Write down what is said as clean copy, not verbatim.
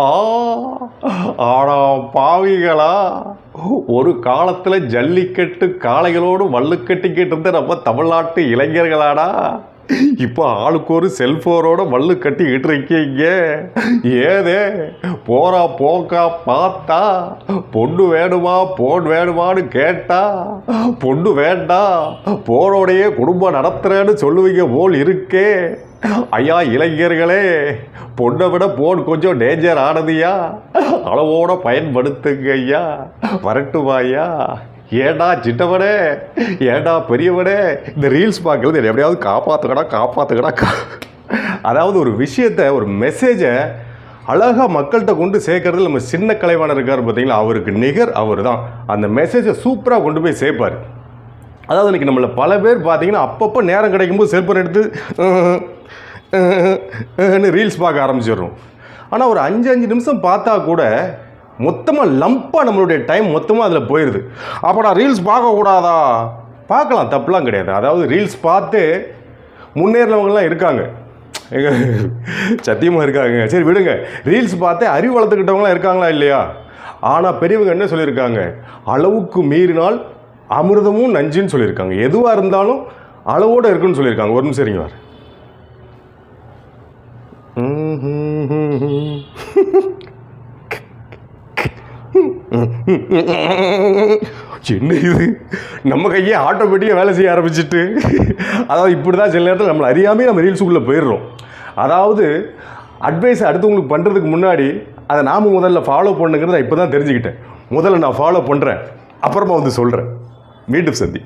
ஆ ஆடா பாவிகளா, ஒரு காலத்தில் ஜல்லிக்கட்டு காளைகளோடு வள்ளுக்கட்டிக்கிட்டு இருந்த நம்ம தமிழ்நாட்டு இளைஞர்களாடா இப்போ ஆளுக்கு ஒரு செல்ஃபோனோட வள்ளு கட்டிக்கிட்டு இருக்கீங்க. ஏதே போறா போக்கா பார்த்தா பொண்ணு வேணுமா போன் வேணுமான்னு கேட்டா பொண்ணு வேண்டாம் போனோடையே குடும்பம் நடத்துறேன்னு சொல்லுவீங்க போல் இருக்கே. ஐயா இளைஞர்களே, பொண்ணை விட போன் கொஞ்சம் டேஞ்சர் ஆனதுயா, அளவோட பயன்படுத்துங்க ஐயா. வரட்டுமாய்யா? ஏண்டா சின்னவனே, ஏண்டா பெரியவனே, இந்த ரீல்ஸ் பார்க்குறது எப்படியாவது காப்பாற்றுக்கடா. அதாவது ஒரு விஷயத்தை, ஒரு மெசேஜை அழகாக மக்கள்கிட்ட கொண்டு சேர்க்கறதுல நம்ம சின்ன கலைவாணர் இருக்கார் பார்த்தீங்களா, அவருக்கு நிகர் அவர் தான். அந்த மெசேஜை சூப்பராக கொண்டு போய் சேர்ப்பார். அதாவது இன்றைக்கி நம்மளை பல பேர் பார்த்தீங்கன்னா அப்பப்போ நேரம் கிடைக்கும்போது செல்ஃபோன் எடுத்து ரீல்ஸ் பார்க்க ஆரம்பிச்சிடுறோம். ஆனால் ஒரு 5 நிமிஷம் பார்த்தா கூட மொத்தமாக லம்பாக நம்மளுடைய டைம் மொத்தமாக அதில் போயிடுது. அப்போ நான் ரீல்ஸ் பார்க்கக்கூடாதா? பார்க்கலாம், தப்புலாம் கிடையாது. அதாவது ரீல்ஸ் பார்த்து முன்னேறினவங்களாம் இருக்காங்க, சத்தியமாக இருக்காங்க. சரி விடுங்க, ரீல்ஸ் பார்த்து அறிவு வளர்த்துக்கிட்டவங்களாம் இருக்காங்களா இல்லையா? ஆனால் பெரியவங்க என்ன சொல்லியிருக்காங்க, அளவுக்கு மீறினால் அமிர்தமும் நஞ்சுன்னு சொல்லியிருக்காங்க. எதுவாக இருந்தாலும் அளவோடு இருக்குன்னு சொல்லியிருக்காங்க. ஒரு நிமிஷம் சரிங்க. என்ன இது, நம்ம கையே ஆட்டோமேட்டிக்காக வேலை செய்ய ஆரம்பிச்சுட்டு. அதாவது இப்படி தான் சில நேரத்தில் நம்மளை அறியாமே நம்ம ரீல்ஸுக்குள்ளே போயிடுறோம். அதாவது அட்வைஸ் அடுத்தவங்களுக்கு பண்ணுறதுக்கு முன்னாடி அதை நாம் முதல்ல ஃபாலோ பண்ணுங்கிறத இப்போ தான் தெரிஞ்சுக்கிட்டேன். முதல்ல நான் ஃபாலோ பண்ணுறேன், அப்புறமா வந்து சொல்கிறேன். மீண்டும் சந்தி.